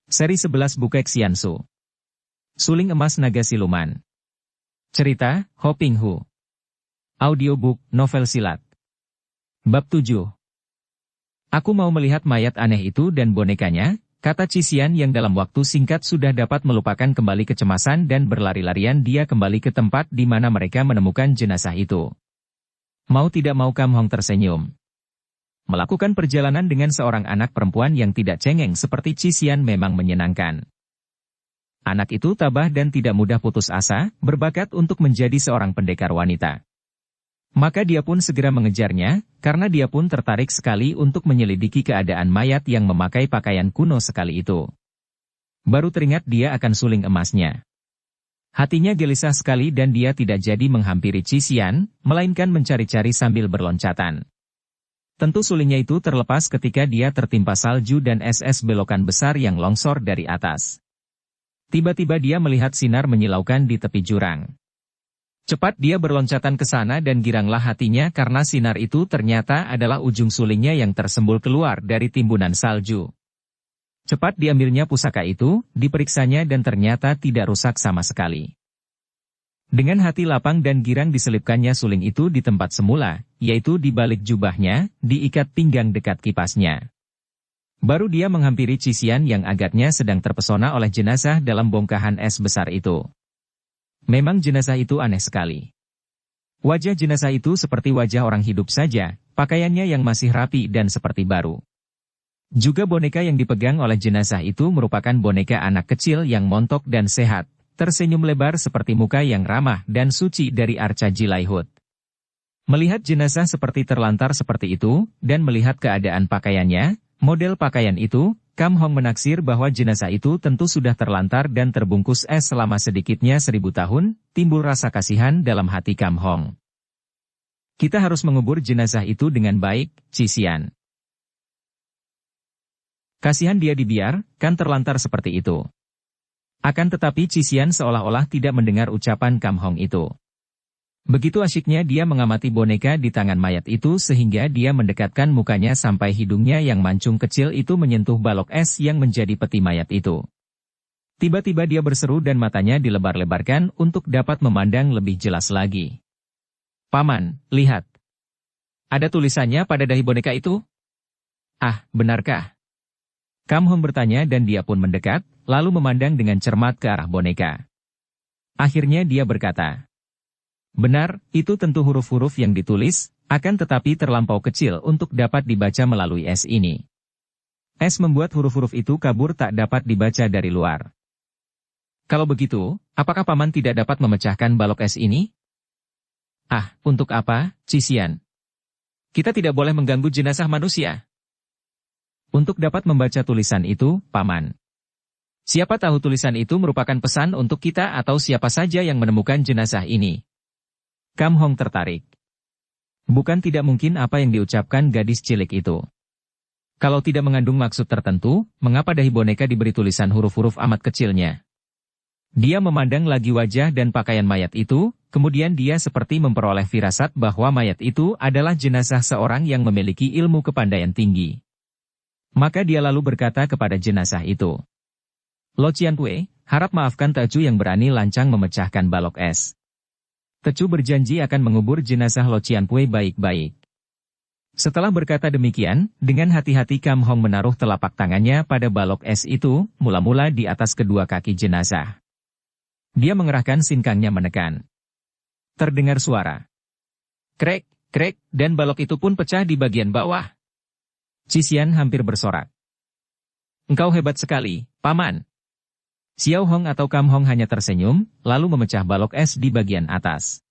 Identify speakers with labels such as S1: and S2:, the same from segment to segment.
S1: Seri 11 Bukek Xiansu. Suling Emas Naga Siluman. Cerita, Ho Ping Hu. Audiobook, novel silat. Bab 7. Aku mau melihat mayat aneh itu dan bonekanya, kata Cisian yang dalam waktu singkat sudah dapat melupakan kembali kecemasan dan berlari-larian dia kembali ke tempat di mana mereka menemukan jenazah itu. Mau tidak mau Kam Hong tersenyum. Melakukan perjalanan dengan seorang anak perempuan yang tidak cengeng seperti Cisian memang menyenangkan. Anak itu tabah dan tidak mudah putus asa, berbakat untuk menjadi seorang pendekar wanita. Maka dia pun segera mengejarnya, karena dia pun tertarik sekali untuk menyelidiki keadaan mayat yang memakai pakaian kuno sekali itu. Baru teringat dia akan suling emasnya. Hatinya gelisah sekali dan dia tidak jadi menghampiri Cisian, melainkan mencari-cari sambil berloncatan. Tentu sulingnya itu terlepas ketika dia tertimpa salju dan es belokan besar yang longsor dari atas. Tiba-tiba dia melihat sinar menyilaukan di tepi jurang. Cepat dia berloncatan ke sana dan giranglah hatinya karena sinar itu ternyata adalah ujung sulingnya yang tersembul keluar dari timbunan salju. Cepat diambilnya pusaka itu, diperiksanya dan ternyata tidak rusak sama sekali. Dengan hati lapang dan girang diselipkannya suling itu di tempat semula, yaitu di balik jubahnya, diikat pinggang dekat kipasnya. Baru dia menghampiri Cisian yang agaknya sedang terpesona oleh jenazah dalam bongkahan es besar itu. Memang jenazah itu aneh sekali. Wajah jenazah itu seperti wajah orang hidup saja, pakaiannya yang masih rapi dan seperti baru. Juga boneka yang dipegang oleh jenazah itu merupakan boneka anak kecil yang montok dan sehat. Tersenyum lebar seperti muka yang ramah dan suci dari Arca Jilaihut. Melihat jenazah seperti terlantar seperti itu, dan melihat keadaan pakaiannya, model pakaian itu, Kam Hong menaksir bahwa jenazah itu tentu sudah terlantar dan terbungkus es selama sedikitnya 1000 tahun, timbul rasa kasihan dalam hati Kam Hong. Kita harus mengubur jenazah itu dengan baik, Cisian. Kasihan dia dibiar, kan terlantar seperti itu. Akan tetapi Cisian seolah-olah tidak mendengar ucapan Kam Hong itu. Begitu asyiknya dia mengamati boneka di tangan mayat itu sehingga dia mendekatkan mukanya sampai hidungnya yang mancung kecil itu menyentuh balok es yang menjadi peti mayat itu. Tiba-tiba dia berseru dan matanya dilebar-lebarkan untuk dapat memandang lebih jelas lagi. Paman, lihat. Ada tulisannya pada dahi boneka itu? Ah, benarkah? Kam Hong bertanya dan dia pun mendekat, lalu memandang dengan cermat ke arah boneka. Akhirnya dia berkata, benar, itu tentu huruf-huruf yang ditulis, akan tetapi terlampau kecil untuk dapat dibaca melalui es ini. Es membuat huruf-huruf itu kabur tak dapat dibaca dari luar. Kalau begitu, apakah paman tidak dapat memecahkan balok es ini? Ah, untuk apa, Cisian? Kita tidak boleh mengganggu jenazah manusia. Untuk dapat membaca tulisan itu, paman. Siapa tahu tulisan itu merupakan pesan untuk kita atau siapa saja yang menemukan jenazah ini. Kam Hong tertarik. Bukan tidak mungkin apa yang diucapkan gadis cilik itu. Kalau tidak mengandung maksud tertentu, mengapa dahi boneka diberi tulisan huruf-huruf amat kecilnya? Dia memandang lagi wajah dan pakaian mayat itu, kemudian dia seperti memperoleh firasat bahwa mayat itu adalah jenazah seorang yang memiliki ilmu kepandaian tinggi. Maka dia lalu berkata kepada jenazah itu, Lo Cianpue, harap maafkan Tecu yang berani lancang memecahkan balok es. Tecu berjanji akan mengubur jenazah Lo Cianpue baik-baik. Setelah berkata demikian, dengan hati-hati Kam Hong menaruh telapak tangannya pada balok es itu, mula-mula di atas kedua kaki jenazah. Dia mengerahkan sinkangnya menekan. Terdengar suara. Krek, krek, dan balok itu pun pecah di bagian bawah. Cisian hampir bersorak. Engkau hebat sekali, paman. Xiao Hong atau Kam Hong hanya tersenyum, lalu memecah balok es di bagian atas.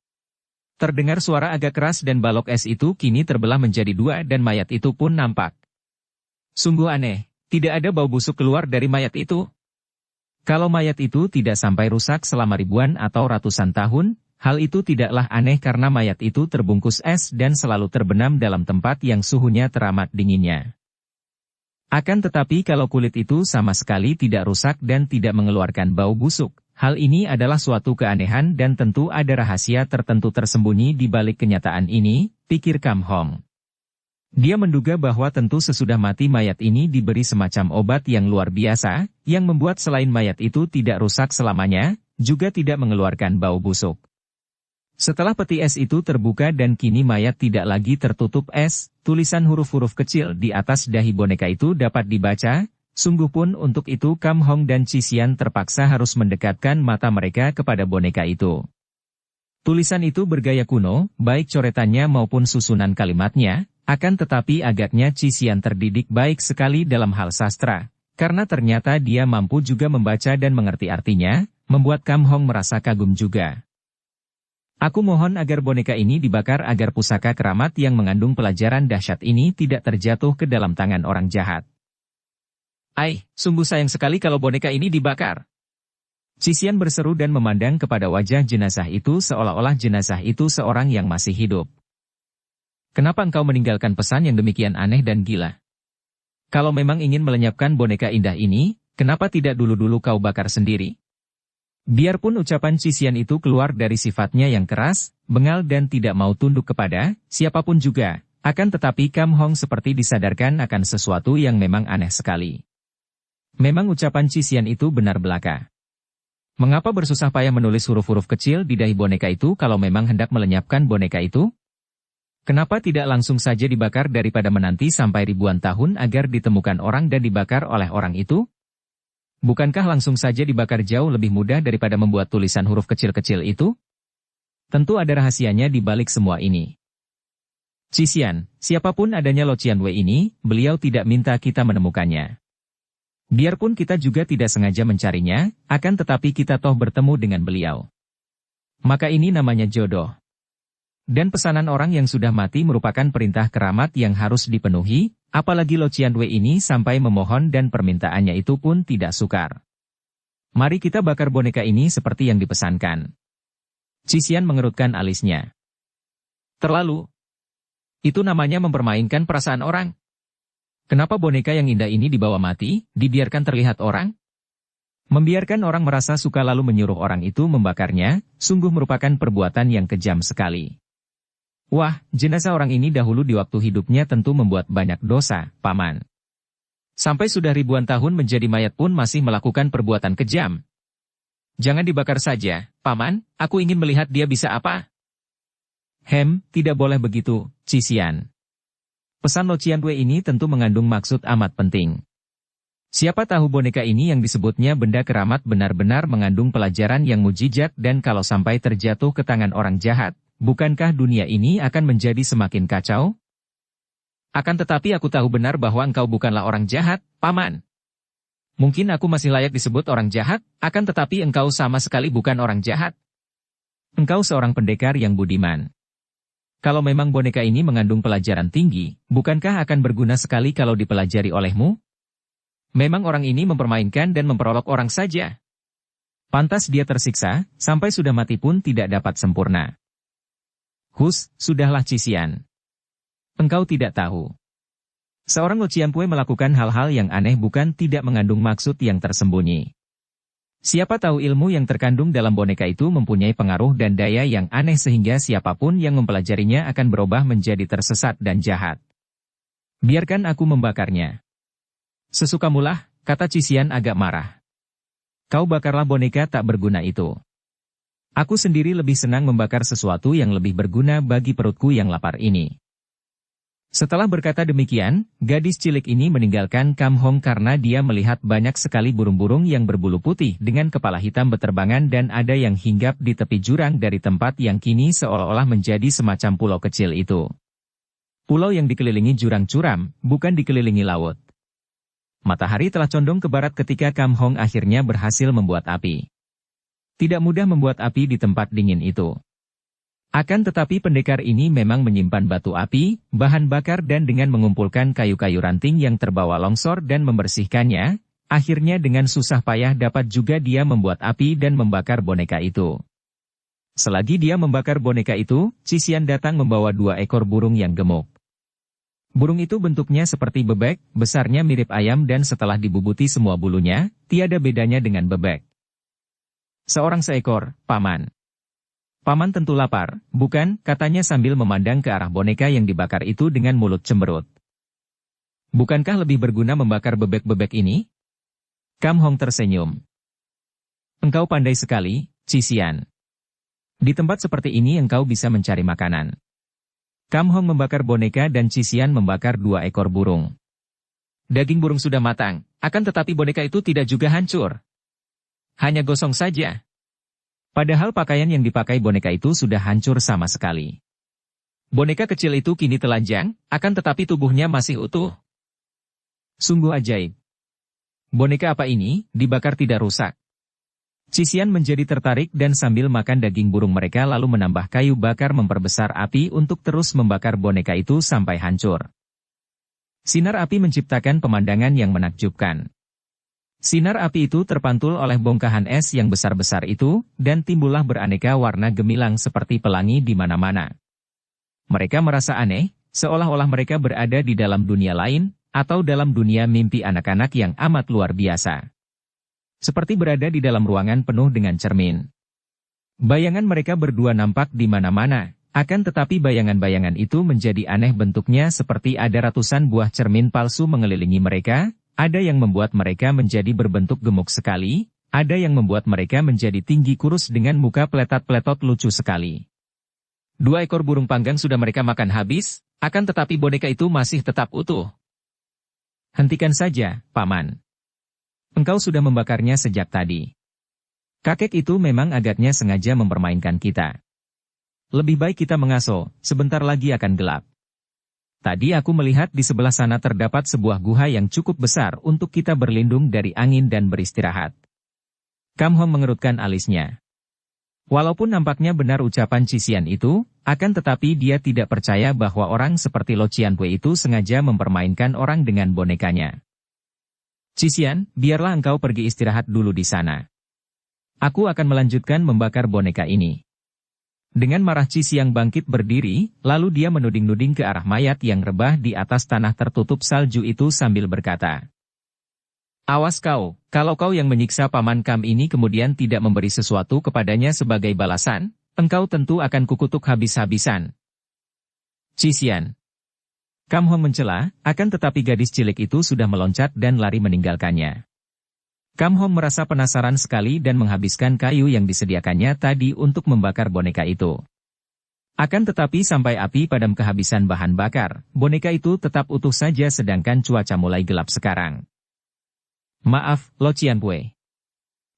S1: Terdengar suara agak keras dan balok es itu kini terbelah menjadi dua dan mayat itu pun nampak. Sungguh aneh, tidak ada bau busuk keluar dari mayat itu. Kalau mayat itu tidak sampai rusak selama ribuan atau ratusan tahun, hal itu tidaklah aneh karena mayat itu terbungkus es dan selalu terbenam dalam tempat yang suhunya teramat dinginnya. Akan tetapi kalau kulit itu sama sekali tidak rusak dan tidak mengeluarkan bau busuk, hal ini adalah suatu keanehan dan tentu ada rahasia tertentu tersembunyi di balik kenyataan ini, pikir Kam Hong. Dia menduga bahwa tentu sesudah mati mayat ini diberi semacam obat yang luar biasa, yang membuat selain mayat itu tidak rusak selamanya, juga tidak mengeluarkan bau busuk. Setelah peti es itu terbuka dan kini mayat tidak lagi tertutup es, tulisan huruf-huruf kecil di atas dahi boneka itu dapat dibaca, sungguh pun untuk itu Kam Hong dan Cisian terpaksa harus mendekatkan mata mereka kepada boneka itu. Tulisan itu bergaya kuno, baik coretannya maupun susunan kalimatnya, akan tetapi agaknya Cisian terdidik baik sekali dalam hal sastra, karena ternyata dia mampu juga membaca dan mengerti artinya, membuat Kam Hong merasa kagum juga. Aku mohon agar boneka ini dibakar agar pusaka keramat yang mengandung pelajaran dahsyat ini tidak terjatuh ke dalam tangan orang jahat. Sungguh sayang sekali kalau boneka ini dibakar. Cisian berseru dan memandang kepada wajah jenazah itu seolah-olah jenazah itu seorang yang masih hidup. Kenapa engkau meninggalkan pesan yang demikian aneh dan gila? Kalau memang ingin melenyapkan boneka indah ini, kenapa tidak dulu-dulu kau bakar sendiri? Biarpun ucapan Cisian itu keluar dari sifatnya yang keras, bengal dan tidak mau tunduk kepada siapapun juga, akan tetapi Kam Hong seperti disadarkan akan sesuatu yang memang aneh sekali. Memang ucapan Cisian itu benar belaka. Mengapa bersusah payah menulis huruf-huruf kecil di dahi boneka itu kalau memang hendak melenyapkan boneka itu? Kenapa tidak langsung saja dibakar daripada menanti sampai ribuan tahun agar ditemukan orang dan dibakar oleh orang itu? Bukankah langsung saja dibakar jauh lebih mudah daripada membuat tulisan huruf kecil-kecil itu? Tentu ada rahasianya di balik semua ini. Cisian, siapapun adanya Lo Qianwei ini, beliau tidak minta kita menemukannya. Biarpun kita juga tidak sengaja mencarinya, akan tetapi kita toh bertemu dengan beliau. Maka ini namanya jodoh. Dan pesanan orang yang sudah mati merupakan perintah keramat yang harus dipenuhi, apalagi Lo Qianwei ini sampai memohon dan permintaannya itu pun tidak sukar. Mari kita bakar boneka ini seperti yang dipesankan. Cisian mengerutkan alisnya. Terlalu. Itu namanya mempermainkan perasaan orang. Kenapa boneka yang indah ini dibawa mati, dibiarkan terlihat orang? Membiarkan orang merasa suka lalu menyuruh orang itu membakarnya, sungguh merupakan perbuatan yang kejam sekali. Wah, jenazah orang ini dahulu di waktu hidupnya tentu membuat banyak dosa, Paman. Sampai sudah ribuan tahun menjadi mayat pun masih melakukan perbuatan kejam. Jangan dibakar saja, Paman, aku ingin melihat dia bisa apa. Tidak boleh begitu, Cisian. Pesan Lo Qianwei ini tentu mengandung maksud amat penting. Siapa tahu boneka ini yang disebutnya benda keramat benar-benar mengandung pelajaran yang mujizat dan kalau sampai terjatuh ke tangan orang jahat, bukankah dunia ini akan menjadi semakin kacau? Akan tetapi aku tahu benar bahwa engkau bukanlah orang jahat, Paman. Mungkin aku masih layak disebut orang jahat, akan tetapi engkau sama sekali bukan orang jahat. Engkau seorang pendekar yang budiman. Kalau memang boneka ini mengandung pelajaran tinggi, bukankah akan berguna sekali kalau dipelajari olehmu? Memang orang ini mempermainkan dan memperolok orang saja. Pantas dia tersiksa, sampai sudah mati pun tidak dapat sempurna. Sudahlah Cisian. Engkau tidak tahu. Seorang Lo Qianwei melakukan hal-hal yang aneh bukan tidak mengandung maksud yang tersembunyi. Siapa tahu ilmu yang terkandung dalam boneka itu mempunyai pengaruh dan daya yang aneh sehingga siapapun yang mempelajarinya akan berubah menjadi tersesat dan jahat. Biarkan aku membakarnya. Sesukamulah, kata Cisian agak marah. Kau bakarlah boneka tak berguna itu. Aku sendiri lebih senang membakar sesuatu yang lebih berguna bagi perutku yang lapar ini. Setelah berkata demikian, gadis cilik ini meninggalkan Kam Hong karena dia melihat banyak sekali burung-burung yang berbulu putih dengan kepala hitam beterbangan dan ada yang hinggap di tepi jurang dari tempat yang kini seolah-olah menjadi semacam pulau kecil itu. Pulau yang dikelilingi jurang curam, bukan dikelilingi laut. Matahari telah condong ke barat ketika Kam Hong akhirnya berhasil membuat api. Tidak mudah membuat api di tempat dingin itu. Akan tetapi pendekar ini memang menyimpan batu api, bahan bakar dan dengan mengumpulkan kayu-kayu ranting yang terbawa longsor dan membersihkannya, akhirnya dengan susah payah dapat juga dia membuat api dan membakar boneka itu. Selagi dia membakar boneka itu, Cisian datang membawa 2 ekor burung yang gemuk. Burung itu bentuknya seperti bebek, besarnya mirip ayam dan setelah dibubuti semua bulunya, tiada bedanya dengan bebek. Seorang seekor, Paman. Paman tentu lapar, bukan? Katanya sambil memandang ke arah boneka yang dibakar itu dengan mulut cemberut. Bukankah lebih berguna membakar bebek-bebek ini? Kam Hong tersenyum. Engkau pandai sekali, Cisian. Di tempat seperti ini engkau bisa mencari makanan. Kam Hong membakar boneka dan Cisian membakar 2 ekor burung. Daging burung sudah matang, akan tetapi boneka itu tidak juga hancur. Hanya gosong saja. Padahal pakaian yang dipakai boneka itu sudah hancur sama sekali. Boneka kecil itu kini telanjang, akan tetapi tubuhnya masih utuh. Sungguh ajaib. Boneka apa ini, dibakar tidak rusak? Cisian menjadi tertarik dan sambil makan daging burung mereka lalu menambah kayu bakar memperbesar api untuk terus membakar boneka itu sampai hancur. Sinar api menciptakan pemandangan yang menakjubkan. Sinar api itu terpantul oleh bongkahan es yang besar-besar itu, dan timbullah beraneka warna gemilang seperti pelangi di mana-mana. Mereka merasa aneh, seolah-olah mereka berada di dalam dunia lain, atau dalam dunia mimpi anak-anak yang amat luar biasa. Seperti berada di dalam ruangan penuh dengan cermin. Bayangan mereka berdua nampak di mana-mana, akan tetapi bayangan-bayangan itu menjadi aneh bentuknya seperti ada ratusan buah cermin palsu mengelilingi mereka. Ada yang membuat mereka menjadi berbentuk gemuk sekali, ada yang membuat mereka menjadi tinggi kurus dengan muka peletot-peletot lucu sekali. 2 ekor burung panggang sudah mereka makan habis, akan tetapi boneka itu masih tetap utuh. Hentikan saja, Paman. Engkau sudah membakarnya sejak tadi. Kakek itu memang agaknya sengaja mempermainkan kita. Lebih baik kita mengaso, sebentar lagi akan gelap. Tadi aku melihat di sebelah sana terdapat sebuah guha yang cukup besar untuk kita berlindung dari angin dan beristirahat. Kam Hong mengerutkan alisnya. Walaupun nampaknya benar ucapan Cisian itu, akan tetapi dia tidak percaya bahwa orang seperti Lo Cianpue itu sengaja mempermainkan orang dengan bonekanya. Cisian, biarlah engkau pergi istirahat dulu di sana. Aku akan melanjutkan membakar boneka ini. Dengan marah Cisian bangkit berdiri, lalu dia menuding-nuding ke arah mayat yang rebah di atas tanah tertutup salju itu sambil berkata, "Awas kau, kalau kau yang menyiksa Paman Kam ini kemudian tidak memberi sesuatu kepadanya sebagai balasan, engkau tentu akan kukutuk habis-habisan." Cisian. Kam Hong mencela, akan tetapi gadis cilik itu sudah meloncat dan lari meninggalkannya. Kam Hong merasa penasaran sekali dan menghabiskan kayu yang disediakannya tadi untuk membakar boneka itu. Akan tetapi sampai api padam kehabisan bahan bakar, boneka itu tetap utuh saja sedangkan cuaca mulai gelap sekarang. Maaf, Lo Cianpue.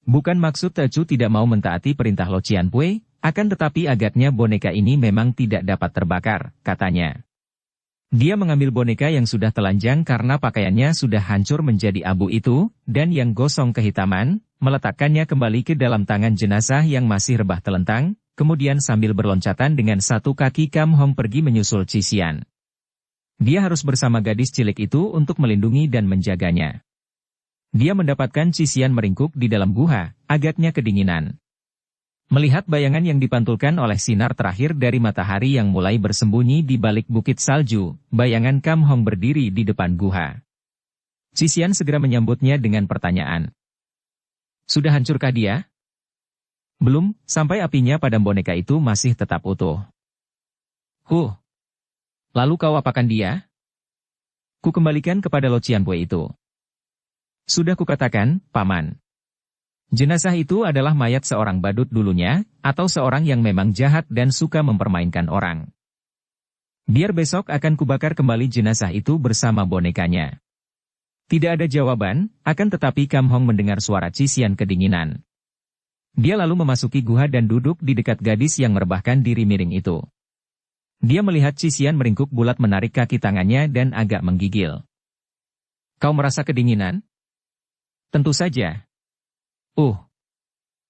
S1: Bukan maksud Tecu tidak mau mentaati perintah Lo Cianpue, akan tetapi agaknya boneka ini memang tidak dapat terbakar, katanya. Dia mengambil boneka yang sudah telanjang karena pakaiannya sudah hancur menjadi abu itu, dan yang gosong kehitaman, meletakkannya kembali ke dalam tangan jenazah yang masih rebah telentang, kemudian sambil berloncatan dengan satu kaki Kam Hong pergi menyusul Cisian. Dia harus bersama gadis cilik itu untuk melindungi dan menjaganya. Dia mendapatkan Cisian meringkuk di dalam guha, agaknya kedinginan. Melihat bayangan yang dipantulkan oleh sinar terakhir dari matahari yang mulai bersembunyi di balik bukit salju, bayangan Kam Hong berdiri di depan guha. Cisian segera menyambutnya dengan pertanyaan. Sudah hancurkah dia? Belum, sampai apinya padam boneka itu masih tetap utuh. Lalu kau apakan dia? Ku kembalikan kepada Lo Cianpue itu. Sudah kukatakan, Paman. Jenazah itu adalah mayat seorang badut dulunya, atau seorang yang memang jahat dan suka mempermainkan orang. Biar besok akan kubakar kembali jenazah itu bersama bonekanya. Tidak ada jawaban, akan tetapi Kam Hong mendengar suara Cisian kedinginan. Dia lalu memasuki guha dan duduk di dekat gadis yang merebahkan diri miring itu. Dia melihat Cisian meringkuk bulat menarik kaki tangannya dan agak menggigil. Kau merasa kedinginan? Tentu saja.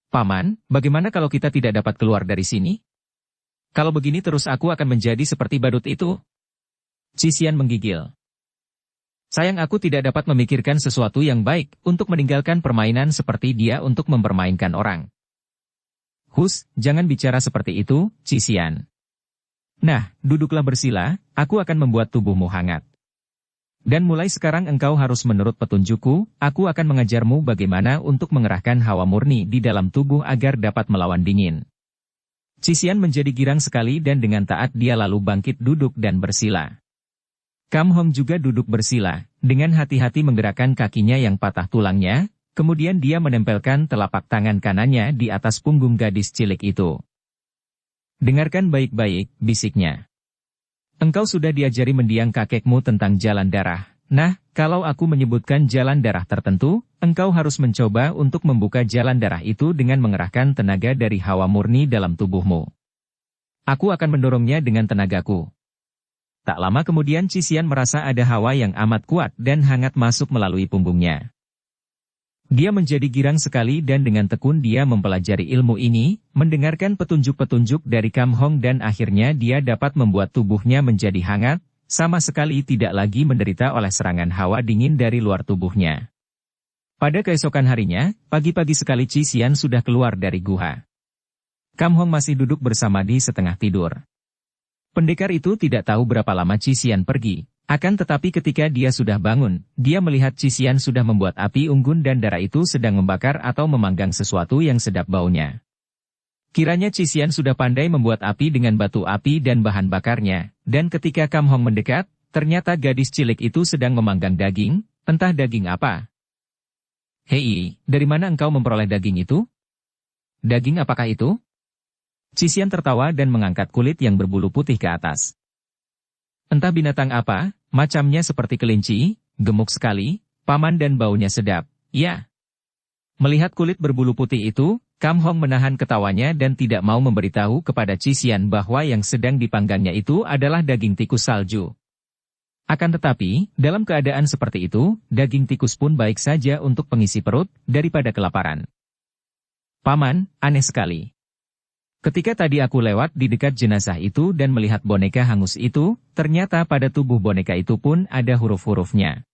S1: Paman, bagaimana kalau kita tidak dapat keluar dari sini? Kalau begini terus aku akan menjadi seperti badut itu. Cisian menggigil. Sayang aku tidak dapat memikirkan sesuatu yang baik untuk meninggalkan permainan seperti dia untuk mempermainkan orang. Jangan bicara seperti itu, Cisian. Nah, duduklah bersila, aku akan membuat tubuhmu hangat. Dan mulai sekarang engkau harus menurut petunjukku, aku akan mengajarmu bagaimana untuk mengerahkan hawa murni di dalam tubuh agar dapat melawan dingin. Cisian menjadi girang sekali dan dengan taat dia lalu bangkit duduk dan bersila. Kam Hong juga duduk bersila, dengan hati-hati menggerakkan kakinya yang patah tulangnya, kemudian dia menempelkan telapak tangan kanannya di atas punggung gadis cilik itu. "Dengarkan baik-baik," bisiknya. "Engkau sudah diajari mendiang kakekmu tentang jalan darah. Nah, kalau aku menyebutkan jalan darah tertentu, engkau harus mencoba untuk membuka jalan darah itu dengan mengerahkan tenaga dari hawa murni dalam tubuhmu. Aku akan mendorongnya dengan tenagaku." Tak lama kemudian Cisian merasa ada hawa yang amat kuat dan hangat masuk melalui punggungnya. Dia menjadi girang sekali dan dengan tekun dia mempelajari ilmu ini, mendengarkan petunjuk-petunjuk dari Kam Hong dan akhirnya dia dapat membuat tubuhnya menjadi hangat, sama sekali tidak lagi menderita oleh serangan hawa dingin dari luar tubuhnya. Pada keesokan harinya, pagi-pagi sekali Cisian sudah keluar dari guha. Kam Hong masih duduk bersama di setengah tidur. Pendekar itu tidak tahu berapa lama Cisian pergi, akan tetapi ketika dia sudah bangun, dia melihat Cisian sudah membuat api unggun dan darah itu sedang membakar atau memanggang sesuatu yang sedap baunya. Kiranya Cisian sudah pandai membuat api dengan batu api dan bahan bakarnya, dan ketika Kam Hong mendekat, ternyata gadis cilik itu sedang memanggang daging, entah daging apa. "Hei, dari mana engkau memperoleh daging itu? Daging apakah itu?" Cisian tertawa dan mengangkat kulit yang berbulu putih ke atas. "Entah binatang apa, macamnya seperti kelinci, gemuk sekali, paman dan baunya sedap, ya." Melihat kulit berbulu putih itu, Kam Hong menahan ketawanya dan tidak mau memberitahu kepada Cisian bahwa yang sedang dipanggangnya itu adalah daging tikus salju. Akan tetapi, dalam keadaan seperti itu, daging tikus pun baik saja untuk pengisi perut, daripada kelaparan. "Paman, aneh sekali. Ketika tadi aku lewat di dekat jenazah itu dan melihat boneka hangus itu, ternyata pada tubuh boneka itu pun ada huruf-hurufnya."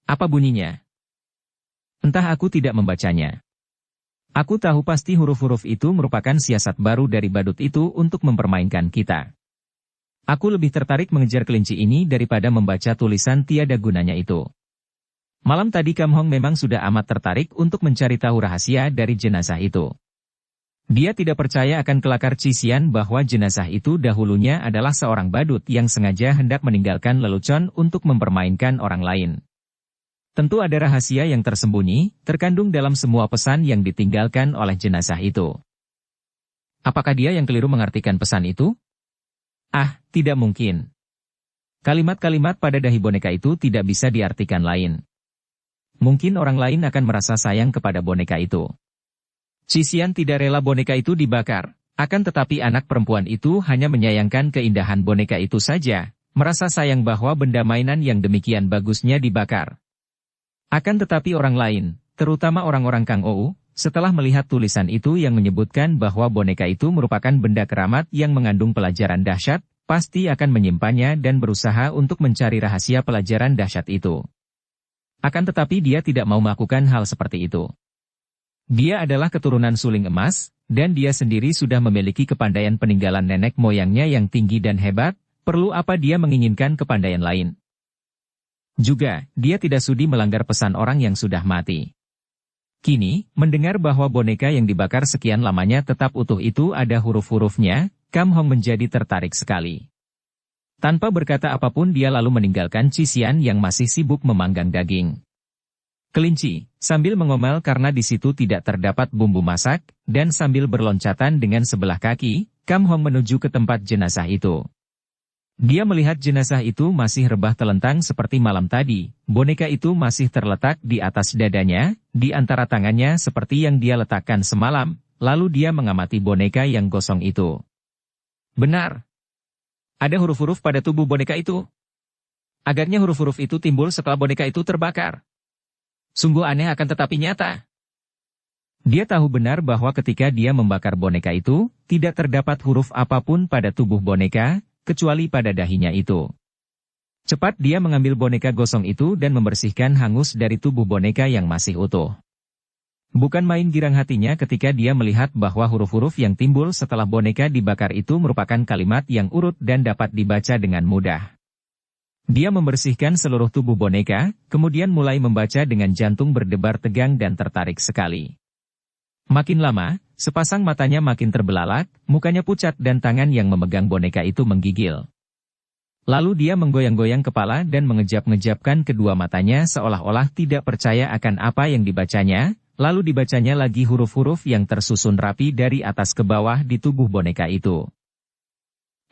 S1: Apa bunyinya?" "Entah, aku tidak membacanya. Aku tahu pasti huruf-huruf itu merupakan siasat baru dari badut itu untuk mempermainkan kita. Aku lebih tertarik mengejar kelinci ini daripada membaca tulisan tiada gunanya itu." Malam tadi Kam Hong memang sudah amat tertarik untuk mencari tahu rahasia dari jenazah itu. Dia tidak percaya akan kelakar Cisian bahwa jenazah itu dahulunya adalah seorang badut yang sengaja hendak meninggalkan lelucon untuk mempermainkan orang lain. Tentu ada rahasia yang tersembunyi, terkandung dalam semua pesan yang ditinggalkan oleh jenazah itu. Apakah dia yang keliru mengartikan pesan itu? Tidak mungkin. Kalimat-kalimat pada dahi boneka itu tidak bisa diartikan lain. Mungkin orang lain akan merasa sayang kepada boneka itu. Cisian tidak rela boneka itu dibakar, akan tetapi anak perempuan itu hanya menyayangkan keindahan boneka itu saja, merasa sayang bahwa benda mainan yang demikian bagusnya dibakar. Akan tetapi orang lain, terutama orang-orang Kang Ou, setelah melihat tulisan itu yang menyebutkan bahwa boneka itu merupakan benda keramat yang mengandung pelajaran dahsyat, pasti akan menyimpannya dan berusaha untuk mencari rahasia pelajaran dahsyat itu. Akan tetapi dia tidak mau melakukan hal seperti itu. Dia adalah keturunan suling emas, dan dia sendiri sudah memiliki kepandaian peninggalan nenek moyangnya yang tinggi dan hebat, perlu apa dia menginginkan kepandaian lain. Juga, dia tidak sudi melanggar pesan orang yang sudah mati. Kini, mendengar bahwa boneka yang dibakar sekian lamanya tetap utuh itu ada huruf-hurufnya, Kam Hong menjadi tertarik sekali. Tanpa berkata apapun dia lalu meninggalkan Cisian yang masih sibuk memanggang daging kelinci, sambil mengomel karena di situ tidak terdapat bumbu masak, dan sambil berloncatan dengan sebelah kaki, Kam Hong menuju ke tempat jenazah itu. Dia melihat jenazah itu masih rebah telentang seperti malam tadi, boneka itu masih terletak di atas dadanya, di antara tangannya seperti yang dia letakkan semalam, lalu dia mengamati boneka yang gosong itu. Benar. Ada huruf-huruf pada tubuh boneka itu. Agaknya huruf-huruf itu timbul setelah boneka itu terbakar. Sungguh aneh akan tetapi nyata. Dia tahu benar bahwa ketika dia membakar boneka itu, tidak terdapat huruf apapun pada tubuh boneka, kecuali pada dahinya itu. Cepat dia mengambil boneka gosong itu dan membersihkan hangus dari tubuh boneka yang masih utuh. Bukan main girang hatinya ketika dia melihat bahwa huruf-huruf yang timbul setelah boneka dibakar itu merupakan kalimat yang urut dan dapat dibaca dengan mudah. Dia membersihkan seluruh tubuh boneka, kemudian mulai membaca dengan jantung berdebar tegang dan tertarik sekali. Makin lama, sepasang matanya makin terbelalak, mukanya pucat dan tangan yang memegang boneka itu menggigil. Lalu dia menggoyang-goyang kepala dan mengejap-ngejapkan kedua matanya seolah-olah tidak percaya akan apa yang dibacanya, lalu dibacanya lagi huruf-huruf yang tersusun rapi dari atas ke bawah di tubuh boneka itu.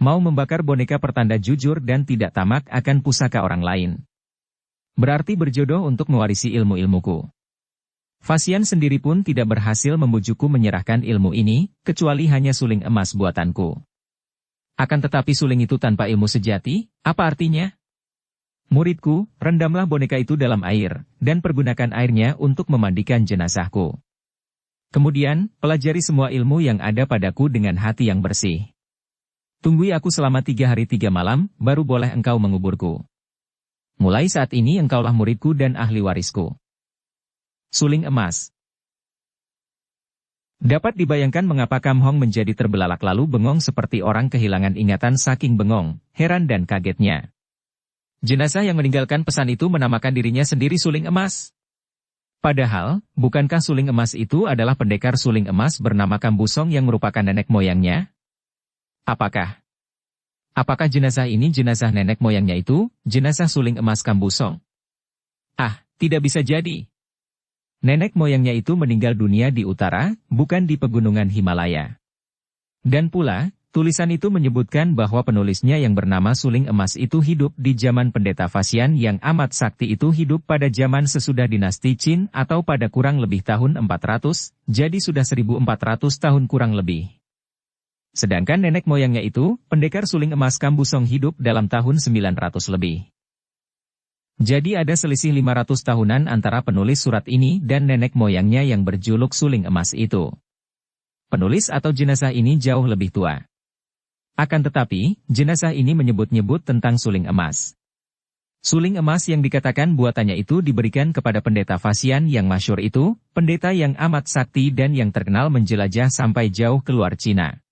S1: Mau membakar boneka pertanda jujur dan tidak tamak akan pusaka orang lain. Berarti berjodoh untuk mewarisi ilmu-ilmuku. Fasian sendiri pun tidak berhasil membujukku menyerahkan ilmu ini, kecuali hanya suling emas buatanku. Akan tetapi suling itu tanpa ilmu sejati, apa artinya? Muridku, rendamlah boneka itu dalam air, dan pergunakan airnya untuk memandikan jenazahku. Kemudian, pelajari semua ilmu yang ada padaku dengan hati yang bersih. Tunggui aku selama 3 hari 3 malam, baru boleh engkau menguburku. Mulai saat ini engkaulah muridku dan ahli warisku. Suling emas. Dapat dibayangkan mengapa Kam Hong menjadi terbelalak lalu bengong seperti orang kehilangan ingatan saking bengong, heran dan kagetnya. Jenazah yang meninggalkan pesan itu menamakan dirinya sendiri suling emas. Padahal, bukankah suling emas itu adalah pendekar suling emas bernama Kam Busong yang merupakan nenek moyangnya? Apakah jenazah ini jenazah nenek moyangnya itu, jenazah suling emas Kam Busong? Ah, tidak bisa jadi. Nenek moyangnya itu meninggal dunia di utara, bukan di pegunungan Himalaya. Dan pula, tulisan itu menyebutkan bahwa penulisnya yang bernama Suling Emas itu hidup di zaman pendeta Fasian yang amat sakti itu hidup pada zaman sesudah dinasti Qin atau pada kurang lebih tahun 400, jadi sudah 1400 tahun kurang lebih. Sedangkan nenek moyangnya itu, pendekar Suling Emas Kam Busong hidup dalam tahun 900 lebih. Jadi ada selisih 500 tahunan antara penulis surat ini dan nenek moyangnya yang berjuluk Suling Emas itu. Penulis atau jenazah ini jauh lebih tua. Akan tetapi, jenazah ini menyebut-nyebut tentang suling emas. Suling emas yang dikatakan buatannya itu diberikan kepada pendeta Fasian yang masyhur itu, pendeta yang amat sakti dan yang terkenal menjelajah sampai jauh keluar Cina.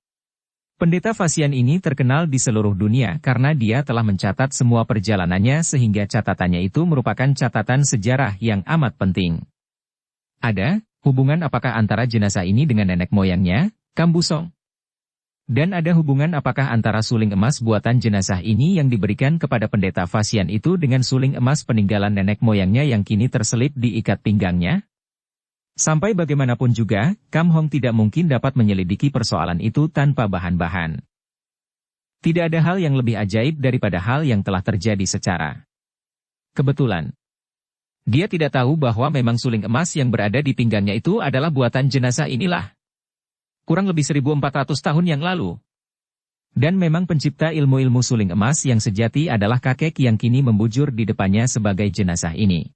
S1: Pendeta Fasian ini terkenal di seluruh dunia karena dia telah mencatat semua perjalanannya sehingga catatannya itu merupakan catatan sejarah yang amat penting. Ada hubungan apakah antara jenazah ini dengan nenek moyangnya, Kam Busong? Dan ada hubungan apakah antara suling emas buatan jenazah ini yang diberikan kepada pendeta Fasian itu dengan suling emas peninggalan nenek moyangnya yang kini terselip di ikat pinggangnya? Sampai bagaimanapun juga, Kam Hong tidak mungkin dapat menyelidiki persoalan itu tanpa bahan-bahan. Tidak ada hal yang lebih ajaib daripada hal yang telah terjadi secara kebetulan. Dia tidak tahu bahwa memang suling emas yang berada di pinggangnya itu adalah buatan jenazah inilah. Kurang lebih 1400 tahun yang lalu. Dan memang pencipta ilmu-ilmu suling emas yang sejati adalah kakek yang kini membujur di depannya sebagai jenazah ini.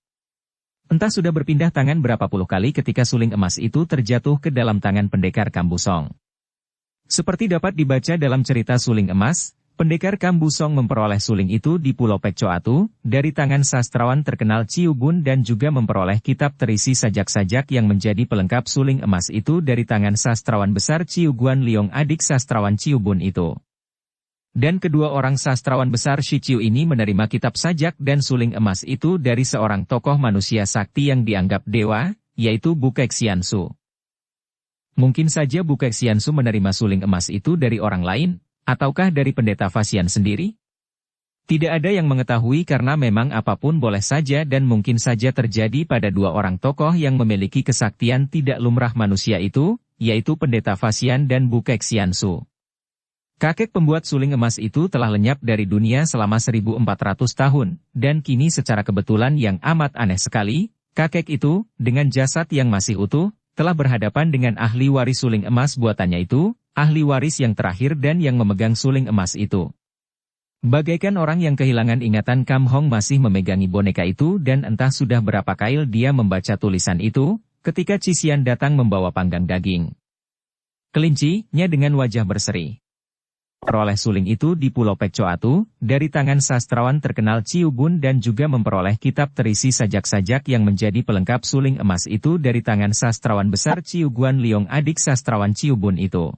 S1: Entah sudah berpindah tangan berapa puluh kali ketika suling emas itu terjatuh ke dalam tangan pendekar Kam Busong. Seperti dapat dibaca dalam cerita suling emas, pendekar Kam Busong memperoleh suling itu di Pulau Pek Choatu, dari tangan sastrawan terkenal Chiu Bun dan juga memperoleh kitab terisi sajak-sajak yang menjadi pelengkap suling emas itu dari tangan sastrawan besar Chiu Guan Liong adik sastrawan Chiu Bun itu. Dan kedua orang sastrawan besar Shi Chiu ini menerima kitab sajak dan suling emas itu dari seorang tokoh manusia sakti yang dianggap dewa, yaitu Bukek Xiansu. Mungkin saja Bukek Xiansu menerima suling emas itu dari orang lain, ataukah dari pendeta Fasian sendiri? Tidak ada yang mengetahui karena memang apapun boleh saja dan mungkin saja terjadi pada dua orang tokoh yang memiliki kesaktian tidak lumrah manusia itu, yaitu pendeta Fasian dan Bukek Xiansu. Kakek pembuat suling emas itu telah lenyap dari dunia selama 1400 tahun, dan kini secara kebetulan yang amat aneh sekali, kakek itu, dengan jasad yang masih utuh, telah berhadapan dengan ahli waris suling emas buatannya itu, ahli waris yang terakhir dan yang memegang suling emas itu. Bagaikan orang yang kehilangan ingatan, Kam Hong masih memegangi boneka itu dan entah sudah berapa kali dia membaca tulisan itu, ketika Cisian datang membawa panggang daging kelincinya dengan wajah berseri. Peroleh suling itu di Pulau Pek Choatu, dari tangan sastrawan terkenal Chiu Bun dan juga memperoleh kitab terisi sajak-sajak yang menjadi pelengkap suling emas itu dari tangan sastrawan besar Chiu Guan Liong adik sastrawan Chiu Bun itu.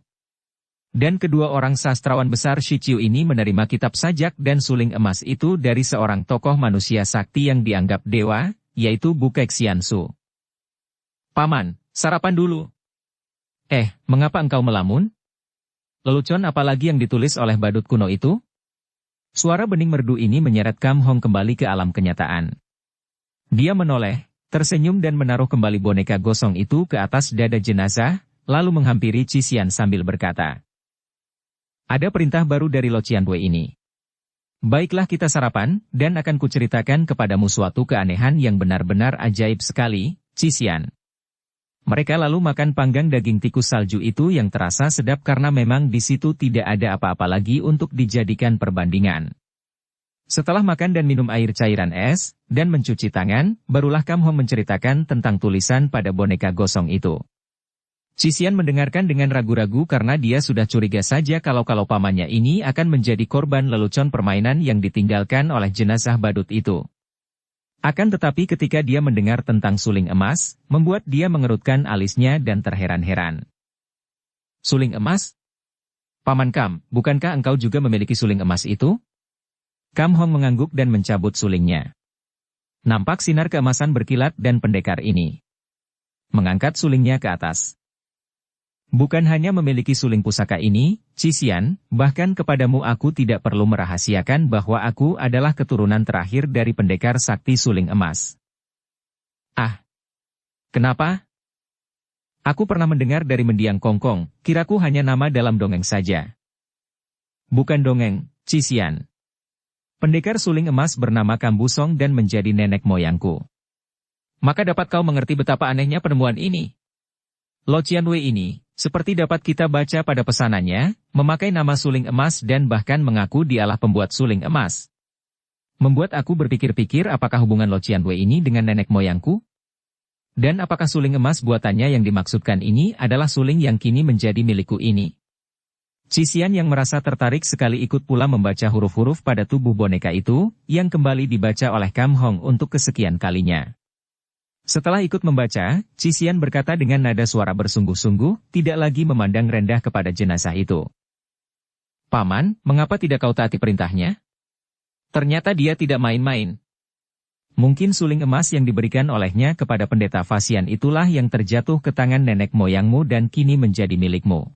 S1: Dan kedua orang sastrawan besar Shi Chiu ini menerima kitab sajak dan suling emas itu dari seorang tokoh manusia sakti yang dianggap dewa, yaitu Bukek Xiansu. Paman, sarapan dulu. Mengapa engkau melamun? Lelucon apalagi yang ditulis oleh badut kuno itu? Suara bening merdu ini menyeret Kam Hong kembali ke alam kenyataan. Dia menoleh, tersenyum dan menaruh kembali boneka gosong itu ke atas dada jenazah, lalu menghampiri Cisian sambil berkata, "Ada perintah baru dari Lo Qianwei ini. Baiklah kita sarapan, dan akan kuceritakan kepadamu suatu keanehan yang benar-benar ajaib sekali, Cisian." Mereka lalu makan panggang daging tikus salju itu yang terasa sedap karena memang di situ tidak ada apa-apa lagi untuk dijadikan perbandingan. Setelah makan dan minum air cairan es, dan mencuci tangan, barulah Kam Hong menceritakan tentang tulisan pada boneka gosong itu. Cisian mendengarkan dengan ragu-ragu karena dia sudah curiga saja kalau pamannya ini akan menjadi korban lelucon permainan yang ditinggalkan oleh jenazah badut itu. Akan tetapi ketika dia mendengar tentang suling emas, membuat dia mengerutkan alisnya dan terheran-heran. Suling emas? Paman Kam, bukankah engkau juga memiliki suling emas itu? Kam Hong mengangguk dan mencabut sulingnya. Nampak sinar keemasan berkilat dan pendekar ini mengangkat sulingnya ke atas. Bukan hanya memiliki suling pusaka ini, Cisian, bahkan kepadamu aku tidak perlu merahasiakan bahwa aku adalah keturunan terakhir dari pendekar sakti suling emas. Ah! Kenapa? Aku pernah mendengar dari mendiang Kongkong, kiraku hanya nama dalam dongeng saja. Bukan dongeng, Cisian. Pendekar suling emas bernama Kambusong dan menjadi nenek moyangku. Maka dapat kau mengerti betapa anehnya penemuan ini. Lo Qianwei ini, seperti dapat kita baca pada pesanannya, memakai nama suling emas dan bahkan mengaku dialah pembuat suling emas. Membuat aku berpikir-pikir apakah hubungan Lo Qianwei ini dengan nenek moyangku? Dan apakah suling emas buatannya yang dimaksudkan ini adalah suling yang kini menjadi milikku ini? Cisian yang merasa tertarik sekali ikut pula membaca huruf-huruf pada tubuh boneka itu, yang kembali dibaca oleh Kam Hong untuk kesekian kalinya. Setelah ikut membaca, Cisian berkata dengan nada suara bersungguh-sungguh, tidak lagi memandang rendah kepada jenazah itu. Paman, mengapa tidak kau taati perintahnya? Ternyata dia tidak main-main. Mungkin suling emas yang diberikan olehnya kepada pendeta Fasian itulah yang terjatuh ke tangan nenek moyangmu dan kini menjadi milikmu.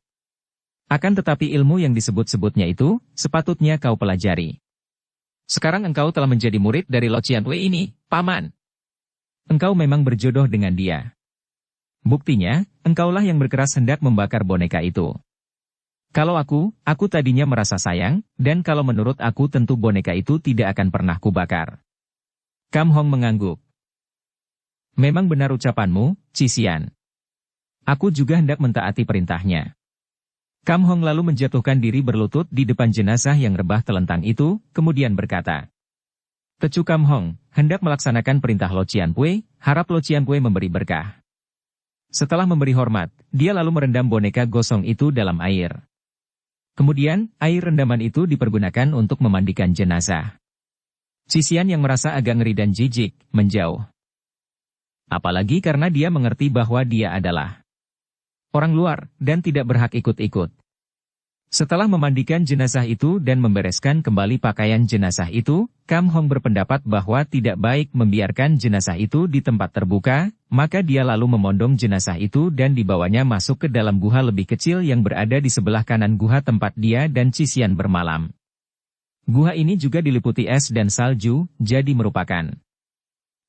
S1: Akan tetapi ilmu yang disebut-sebutnya itu, sepatutnya kau pelajari. Sekarang engkau telah menjadi murid dari Lo Qianwei ini, Paman. Engkau memang berjodoh dengan dia. Buktinya, engkaulah yang berkeras hendak membakar boneka itu. Kalau aku tadinya merasa sayang, dan kalau menurut aku tentu boneka itu tidak akan pernah kubakar. Kam Hong mengangguk. Memang benar ucapanmu, Cisian. Aku juga hendak mentaati perintahnya. Kam Hong lalu menjatuhkan diri berlutut di depan jenazah yang rebah telentang itu, kemudian berkata, "Tecu Kam Hong, hendak melaksanakan perintah Lo Qianwei, harap Lo Qianwei memberi berkah." Setelah memberi hormat, dia lalu merendam boneka gosong itu dalam air. Kemudian, air rendaman itu dipergunakan untuk memandikan jenazah. Cisian yang merasa agak ngeri dan jijik, menjauh. Apalagi karena dia mengerti bahwa dia adalah orang luar, dan tidak berhak ikut-ikut. Setelah memandikan jenazah itu dan membereskan kembali pakaian jenazah itu, Kam Hong berpendapat bahwa tidak baik membiarkan jenazah itu di tempat terbuka, maka dia lalu memondong jenazah itu dan dibawanya masuk ke dalam guha lebih kecil yang berada di sebelah kanan guha tempat dia dan Cisian bermalam. Guha ini juga diliputi es dan salju, jadi merupakan